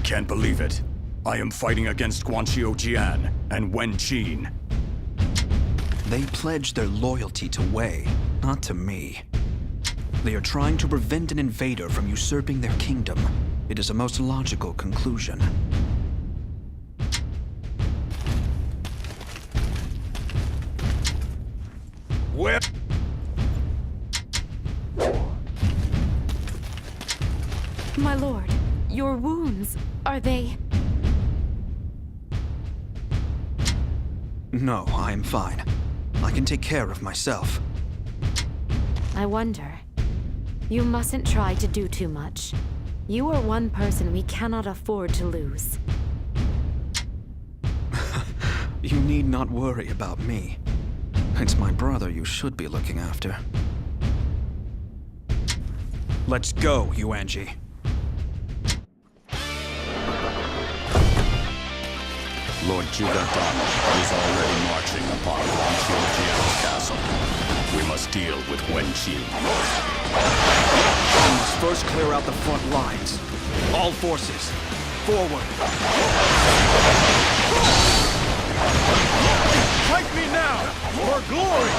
can't believe it. I am fighting against Guanxio Jian and Wen Qin. They pledged their loyalty to Wei, not to me. They are trying to prevent an invader from usurping their kingdom. It is a most logical conclusion. Where? My lord, your wounds, are they... No, I am fine. I can take care of myself. I wonder. You mustn't try to do too much. You are one person we cannot afford to lose. You need not worry about me. It's my brother you should be looking after. Let's go, Yuanji. Lord Jugadong is already marching upon Guanxio Jian's castle. We must deal with Wen Qin. We must first clear out the front lines. All forces, forward! Fight me now, for glory!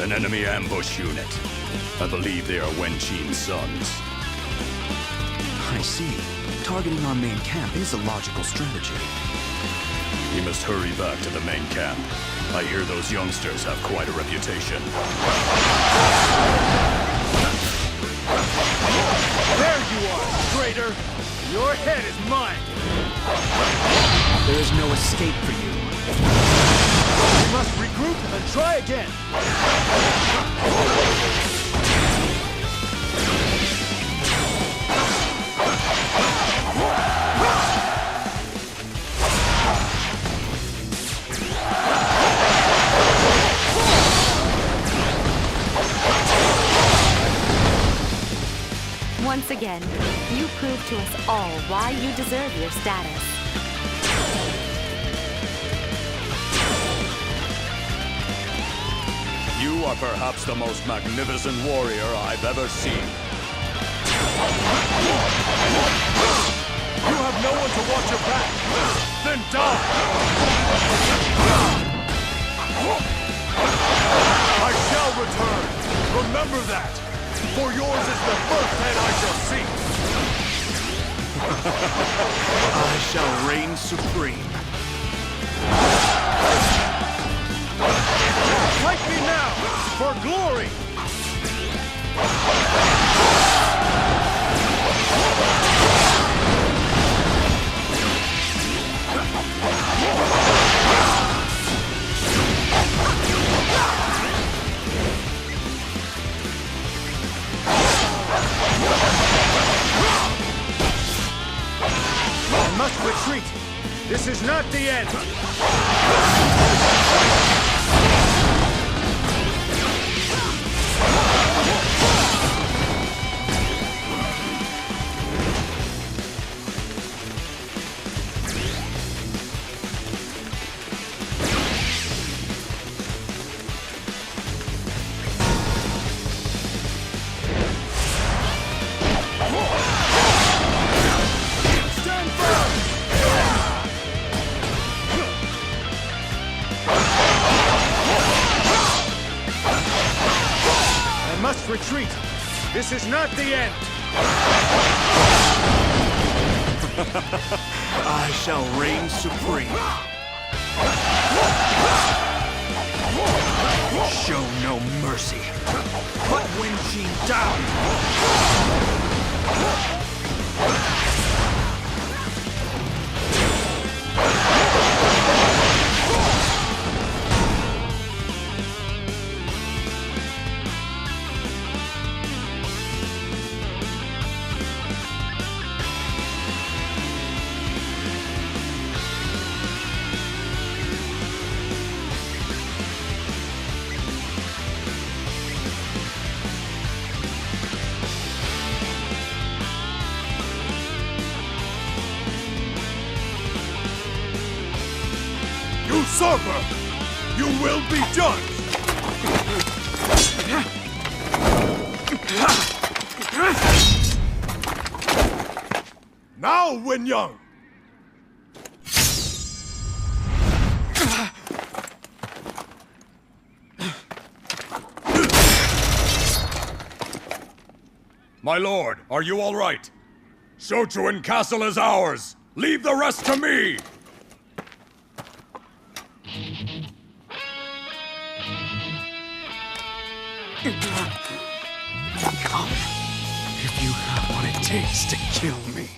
An enemy ambush unit. I believe they are Wen Qin's sons. I see. Targeting our main camp is a logical strategy. We must hurry back to the main camp. I hear those youngsters have quite a reputation. There you are, traitor! Your head is mine! There is no escape for you. We must regroup and try again! Once again, you prove to us all why you deserve your status. You are perhaps the most magnificent warrior I've ever seen. You have no one to watch your back! Then die! I shall return! Remember that! For yours is the first head I shall see! I shall reign supreme. Fight me now! For glory! I must retreat! This is not the end! Retreat! This is not the end! I shall reign supreme. Show no mercy. Put Wen Qin down! Usurper! You will be judged! Now, Win Young! My lord, are you all right? Shochuan Castle is ours! Leave the rest to me! Come, if you have what it takes to kill me.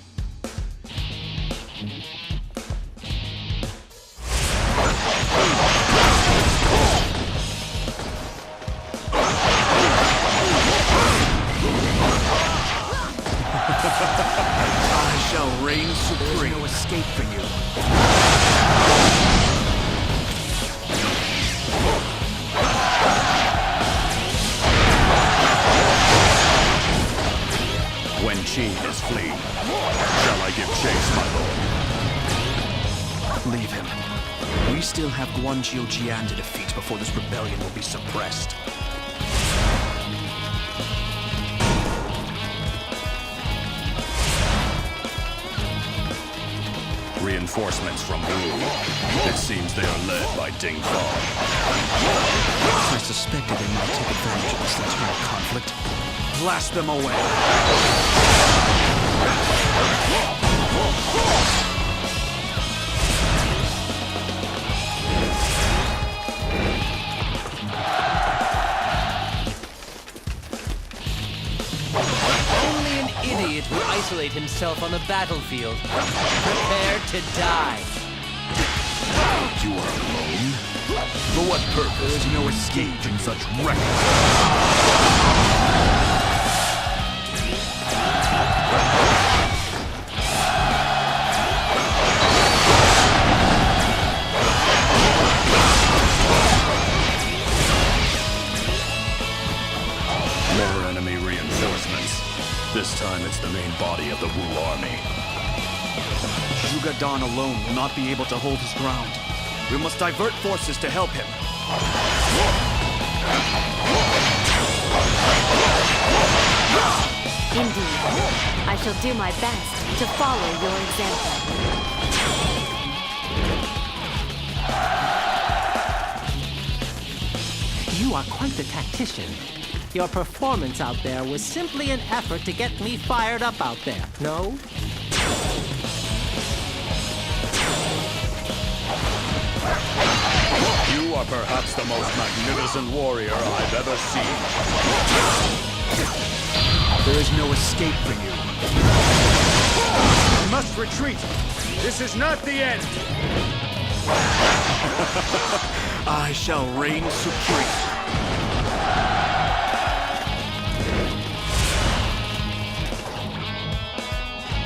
I shall reign supreme. There's no escape for you. When Qin is fleeing, shall I give chase, my lord? Leave him. We still have Guanqiu Jian to defeat before this rebellion will be suppressed. Reinforcements from Wu. It seems they are led by Ding Feng. I suspected they might take advantage of this internal conflict. Blast them away! Only an idiot would isolate himself on the battlefield. Prepare to die. You are alone? For what purpose? There is no escape in such recklessness. More enemy reinforcements. This time it's the main body of the Wu army. Zhuge Dan alone will not be able to hold his ground. We must divert forces to help him. Indeed. I shall do my best to follow your example. You are quite the tactician. Your performance out there was simply an effort to get me fired up out there, no? You are perhaps the most magnificent warrior I've ever seen. There is no escape for you. We must retreat! This is not the end! I shall reign supreme.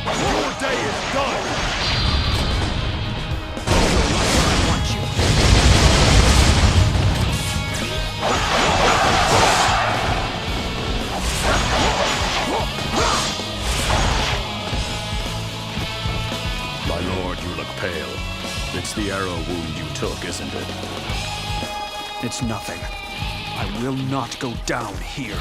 Your day is done! I want you. My lord, you look pale. It's the arrow wound you took, isn't it? It's nothing. I will not go down here.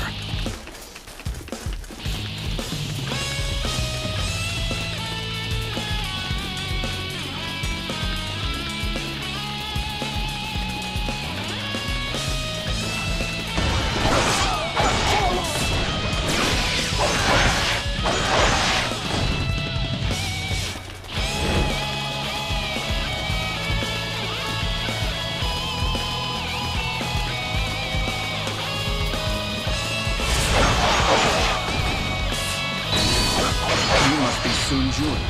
Sun Jun.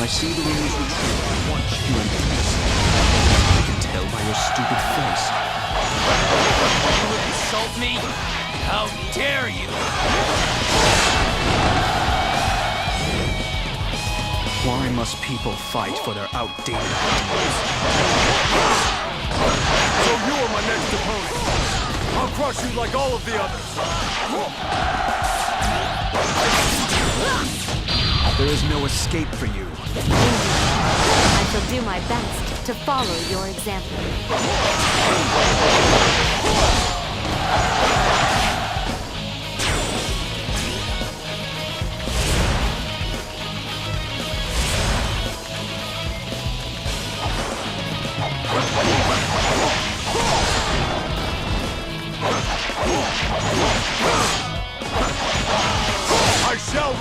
I see the rumors were true. I want you in peace. I can tell by your stupid face. You insult me? How dare you? Why must people fight for their outdated ideas? So you are my next opponent. I'll crush you like all of the others. There is no escape for you. I shall do my best to follow your example.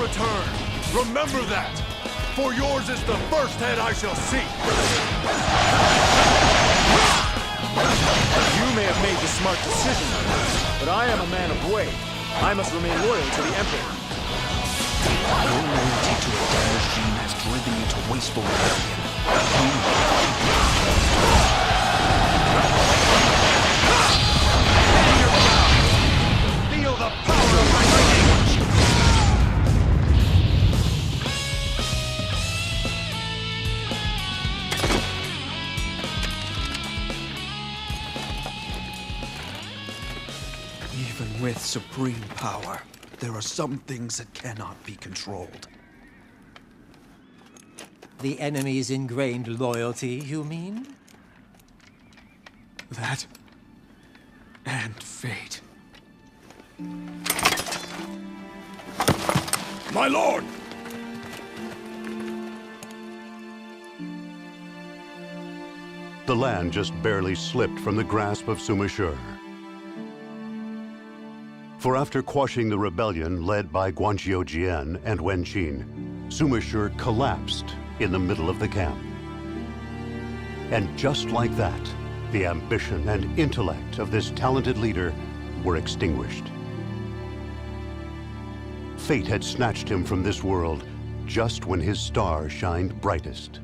return! Remember that! For yours is the first head I shall seek! You may have made the smart decision, but I am a man of Wei. I must remain loyal to the Emperor. Your loyalty to a dead regime has driven you to wasteful rebellion. Feel the power of my lightning! Even with supreme power, there are some things that cannot be controlled. The enemy's ingrained loyalty, you mean? That and fate. My lord! The land just barely slipped from the grasp of Sima Shi. For after quashing the rebellion led by Guanqiu Jian and Wen Qin, Sima Shi collapsed in the middle of the camp. And just like that, the ambition and intellect of this talented leader were extinguished. Fate had snatched him from this world just when his star shined brightest.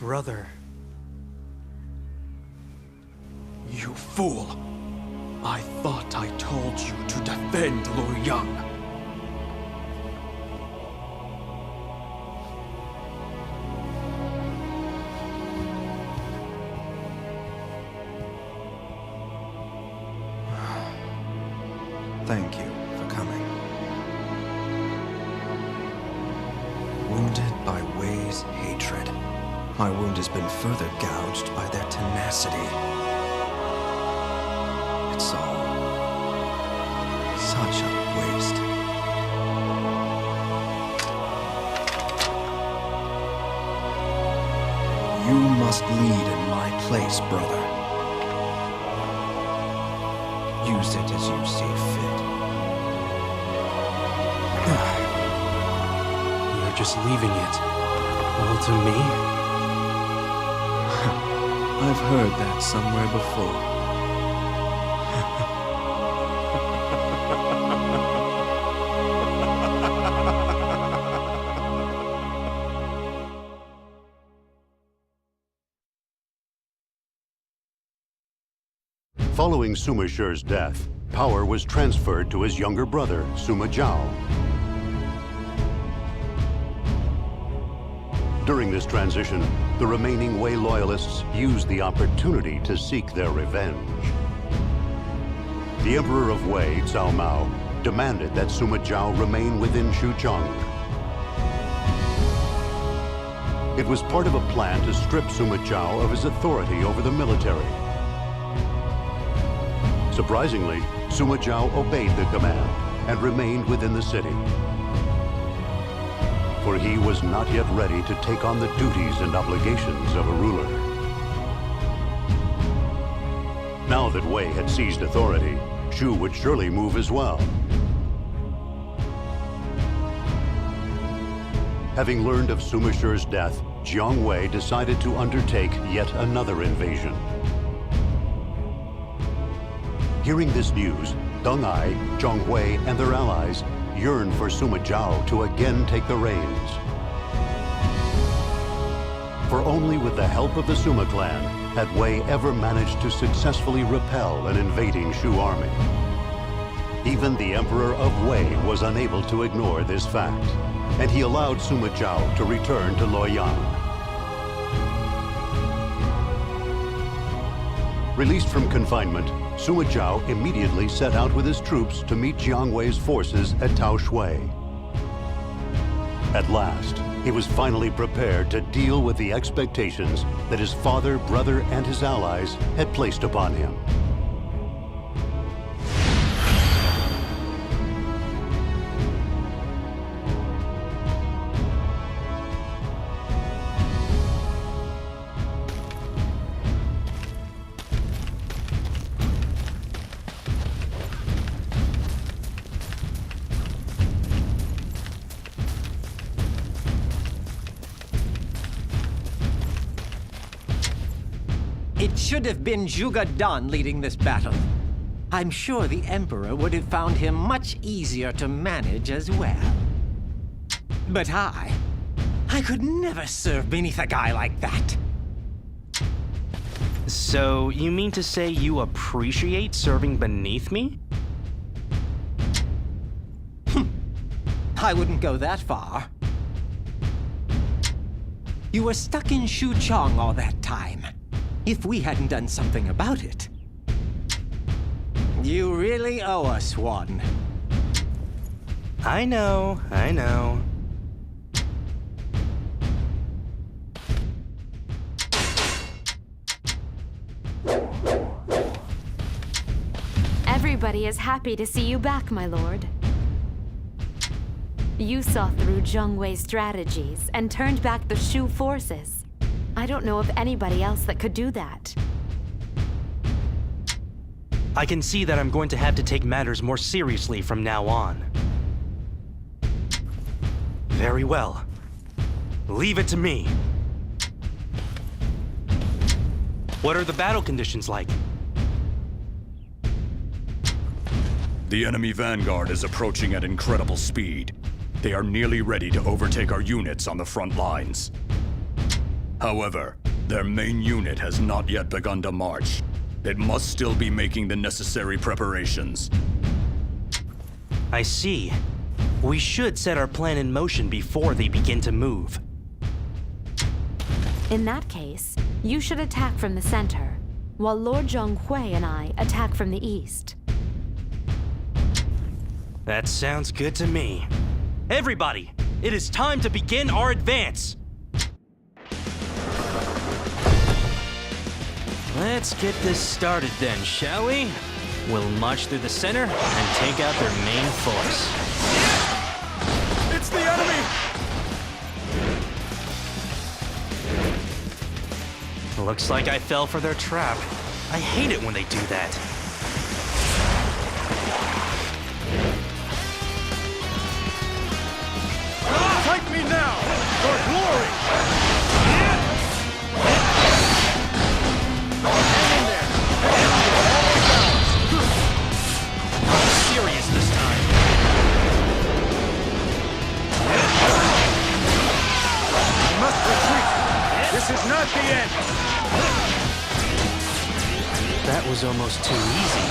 Brother. You fool! I thought I told you to defend Luoyang. Thank you for coming. Wounded by Wei's hatred, my wound has been further gouged by their tenacity. It's all such a waste. You must lead in my place, brother. Use it as you see fit. You're just leaving it all to me? I've heard that somewhere before. Following Sima Shi's death, power was transferred to his younger brother, Sima Zhao. During this transition, the remaining Wei loyalists used the opportunity to seek their revenge. The Emperor of Wei, Cao Mao, demanded that Sima Zhao remain within Xuchang. It was part of a plan to strip Sima Zhao of his authority over the military. Surprisingly, Sima Zhao obeyed the command and remained within the city. For he was not yet ready to take on the duties and obligations of a ruler. Now that Wei had seized authority, Shu would surely move as well. Having learned of Sima Shi's death, Jiang Wei decided to undertake yet another invasion. Hearing this news, Deng Ai, Zhang Hui, and their allies yearned for Sima Zhao to again take the reins. For only with the help of the Sima clan had Wei ever managed to successfully repel an invading Shu army. Even the Emperor of Wei was unable to ignore this fact, and he allowed Sima Zhao to return to Luoyang. Released from confinement, Sima Zhao immediately set out with his troops to meet Jiang Wei's forces at Tao Shui. At last, he was finally prepared to deal with the expectations that his father, brother, and his allies had placed upon him. It should have been Zhuge Dan leading this battle. I'm sure the Emperor would have found him much easier to manage as well. But I could never serve beneath a guy like that. So, you mean to say you appreciate serving beneath me? I wouldn't go that far. You were stuck in Xuchong all that time. If we hadn't done something about it. You really owe us one. I know, I know. Everybody is happy to see you back, my lord. You saw through Zheng Wei's strategies and turned back the Shu forces. I don't know of anybody else that could do that. I can see that I'm going to have to take matters more seriously from now on. Very well. Leave it to me. What are the battle conditions like? The enemy vanguard is approaching at incredible speed. They are nearly ready to overtake our units on the front lines. However, their main unit has not yet begun to march. It must still be making the necessary preparations. I see. We should set our plan in motion before they begin to move. In that case, you should attack from the center, while Lord Zhonghui and I attack from the east. That sounds good to me. Everybody, it is time to begin our advance! Let's get this started then, shall we? We'll march through the center and take out their main force. It's the enemy! Looks like I fell for their trap. I hate it when they do that. Fight me now! For glory! Hang in there! Serious this time. We must retreat! This is not the end! That was almost too easy.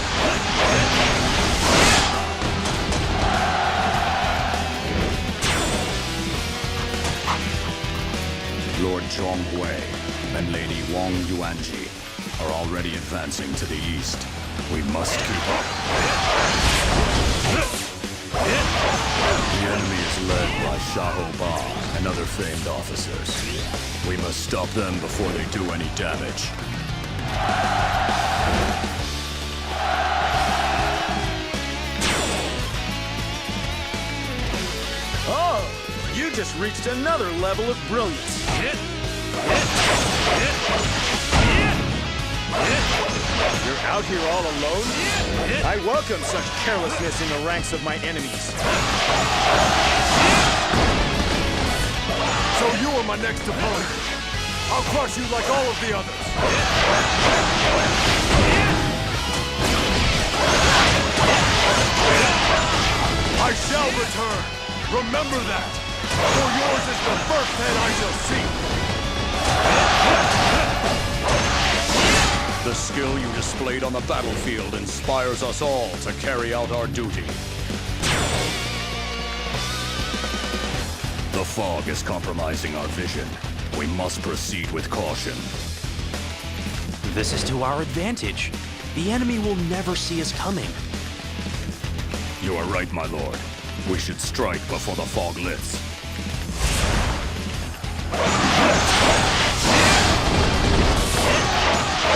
Lord Zhonghui and Lady Wang Yuanji are already advancing to the east. We must keep up. The enemy is led by Xiahou Ba and other famed officers. We must stop them before they do any damage. Oh, you just reached another level of brilliance. You're out here all alone? I welcome such carelessness in the ranks of my enemies. So you are my next opponent. I'll crush you like all of the others. I shall return. Remember that. For yours is the first head I shall see. The skill you displayed on the battlefield inspires us all to carry out our duty. The fog is compromising our vision. We must proceed with caution. This is to our advantage. The enemy will never see us coming. You are right, my lord. We should strike before the fog lifts.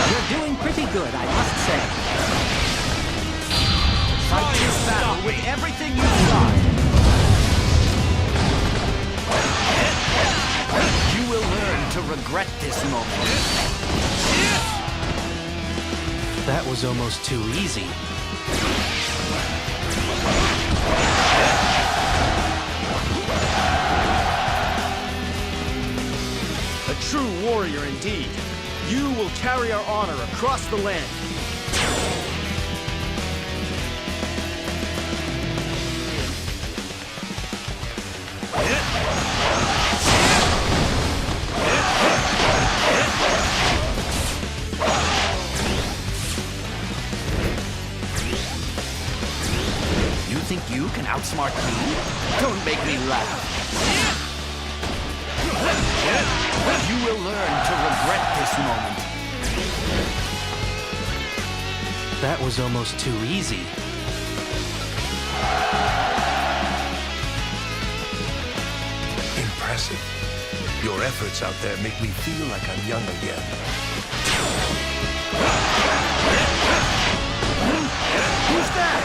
You're doing pretty good, I must say. Fight this battle with everything you've got. You will learn to regret this moment. That was almost too easy. A true warrior indeed. You will carry our honor across the land. You think you can outsmart me? Don't make me laugh. You will learn to regret this moment. That was almost too easy. Impressive. Your efforts out there make me feel like I'm young again. Who's that?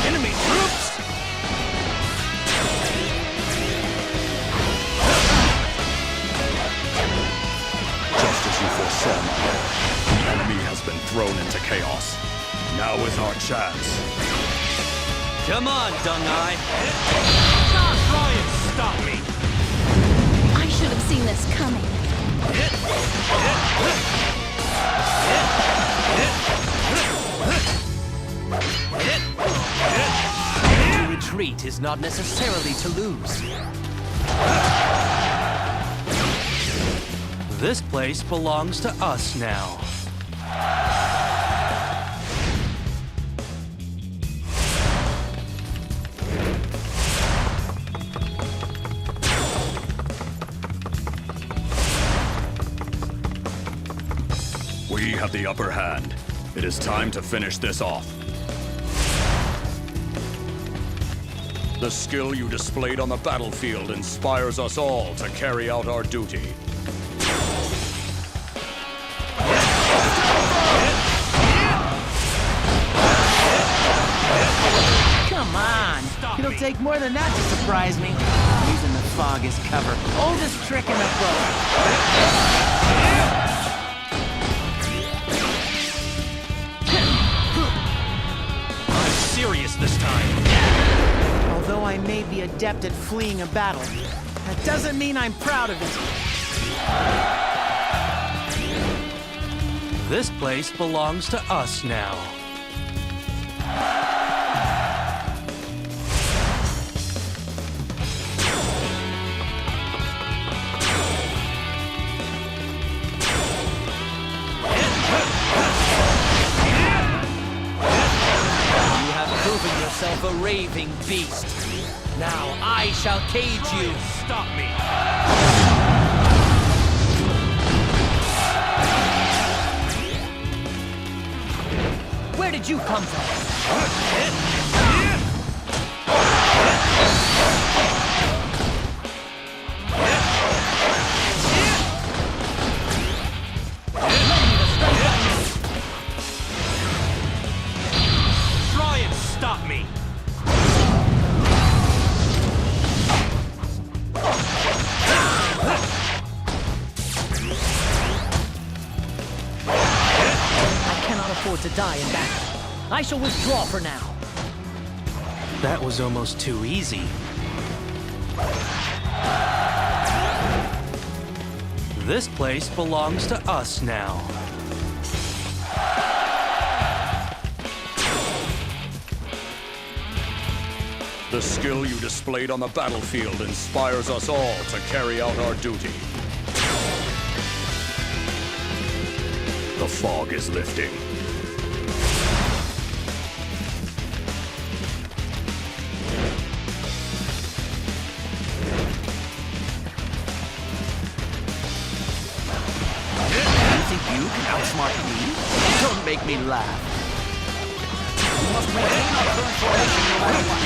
Enemy troops? Just as you foresaw, my lord, the enemy has been thrown into chaos. Now is our chance. Come on, Dung-Eye. Try and stop me! I should have seen this coming. To retreat is not necessarily to lose. This place belongs to us now. We have the upper hand. It is time to finish this off. The skill you displayed on the battlefield inspires us all to carry out our duty. Come on! It'll take more than that to surprise me. Using the fog as cover. Oldest trick in the book. I'm serious this time. Although I may be adept at fleeing a battle, that doesn't mean I'm proud of it. This place belongs to us now. Proving yourself a raving beast. Now I shall cage you. Stop me! Where did you come from? Try and stop me! I cannot afford to die in battle. I shall withdraw for now. That was almost too easy. This place belongs to us now. The skill you displayed on the battlefield inspires us all to carry out our duty. The fog is lifting. You think you can outsmart me? Don't make me laugh. We must maintain our current formation no matter what.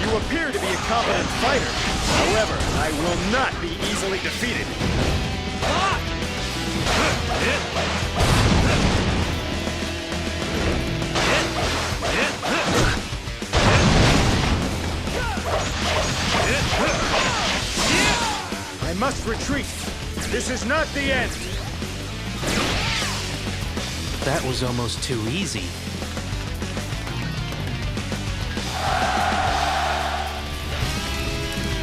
You appear to be a competent fighter. However, I will not be easily defeated. must retreat. This is not the end. That was almost too easy.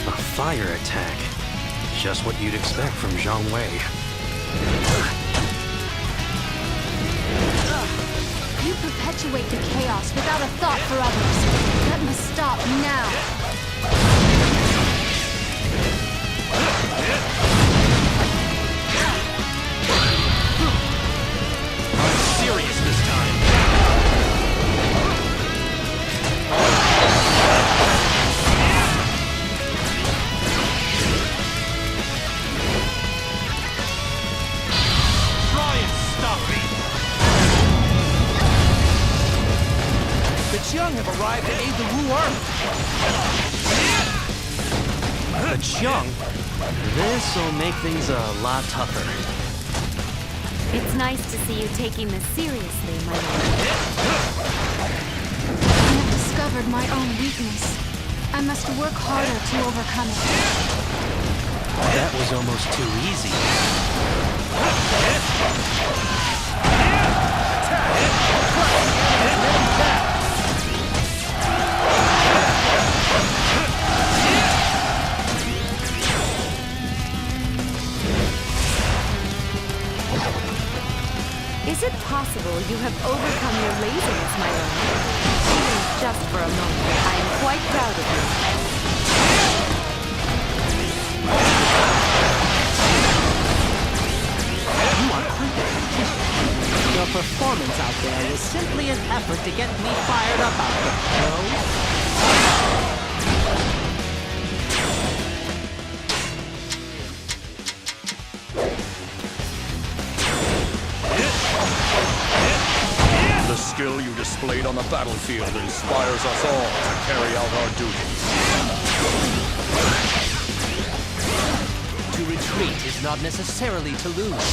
A fire attack. Just what you'd expect from Zhang Wei. You perpetuate the chaos without a thought for others. That must stop now. I'm serious this time. Try and stop me. The Qiang have arrived to aid the Wu army. The Qiang? This'll make things a lot tougher. It's nice to see you taking this seriously, my lord. I have discovered my own weakness. I must work harder to overcome it. That was almost too easy. Is it possible you have overcome your laziness, my lord? Even just for a moment, I am quite proud of you. You are quite a competitor. Your performance out there was simply an effort to get me fired up out there, no? The skill you displayed on the battlefield inspires us all to carry out our duties. To retreat is not necessarily to lose.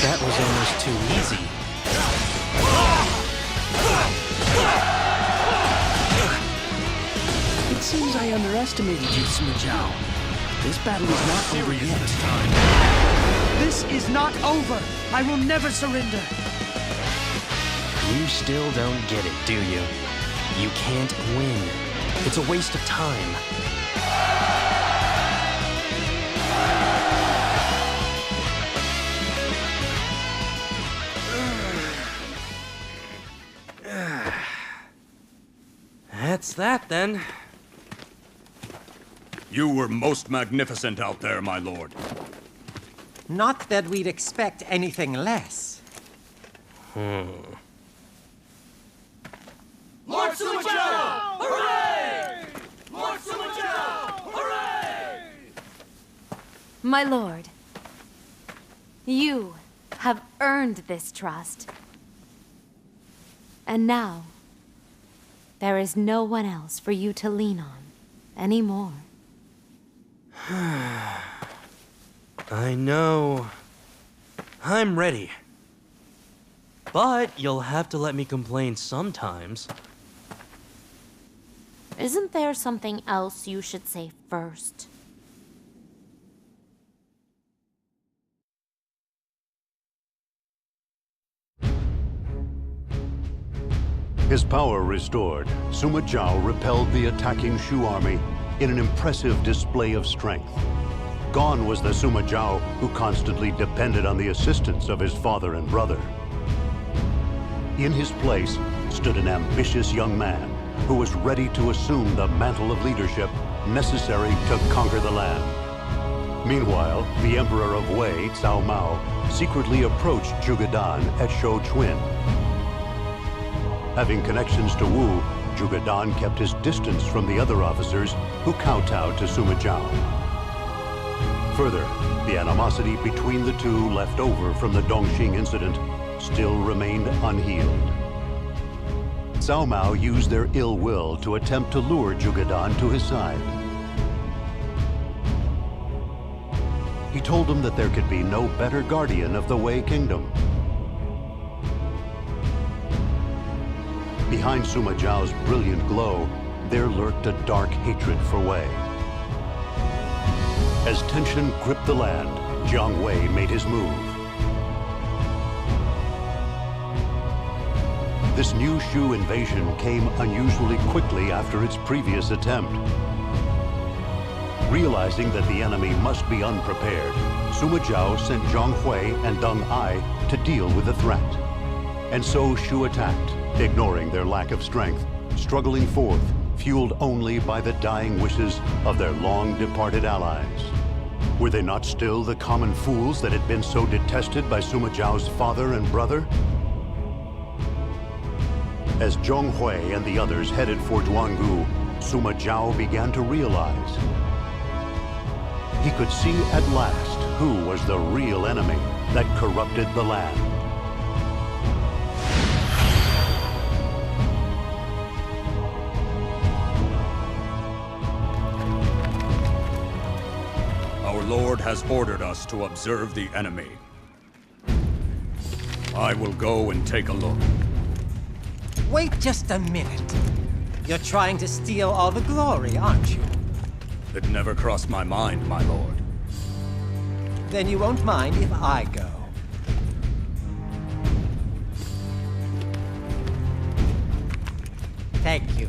That was almost too easy. It seems I underestimated you, Sima Zhao. This battle is not over yet. This is not over! I will never surrender! You still don't get it, do you? You can't win. It's a waste of time. That's that, then. You were most magnificent out there, my lord. Not that we'd expect anything less. Lord Sima Zhao! Hooray! Lord Sima Zhao! Hooray! My lord, you have earned this trust. And now, there is no one else for you to lean on anymore. I know. I'm ready. But you'll have to let me complain sometimes. Isn't there something else you should say first? His power restored, Sima Zhao repelled the attacking Shu army in an impressive display of strength. Gone was the Sima Zhao who constantly depended on the assistance of his father and brother. In his place stood an ambitious young man who was ready to assume the mantle of leadership necessary to conquer the land. Meanwhile, the Emperor of Wei, Cao Mao, secretly approached Zhuge Dan at Shouchuan. Having connections to Wu, Zhuge Dan kept his distance from the other officers who kowtowed to Sima Zhao. Further, the animosity between the two left over from the Dongxing incident still remained unhealed. Cao Mao used their ill will to attempt to lure Zhuge Dan to his side. He told him that there could be no better guardian of the Wei kingdom. Behind Sima Zhao's brilliant glow, there lurked a dark hatred for Wei. As tension gripped the land, Jiang Wei made his move. This new Shu invasion came unusually quickly after its previous attempt. Realizing that the enemy must be unprepared, Sima Zhao sent Zhang Hui and Deng Ai to deal with the threat. And so Shu attacked, ignoring their lack of strength, struggling forth, fueled only by the dying wishes of their long-departed allies. Were they not still the common fools that had been so detested by Sima Zhao's father and brother? As Zhang Hui and the others headed for Duangu, Sima Zhao began to realize he could see at last who was the real enemy that corrupted the land. Our Lord has ordered us to observe the enemy. I will go and take a look. Wait just a minute. You're trying to steal all the glory, aren't you? It never crossed my mind, my lord. Then you won't mind if I go. Thank you.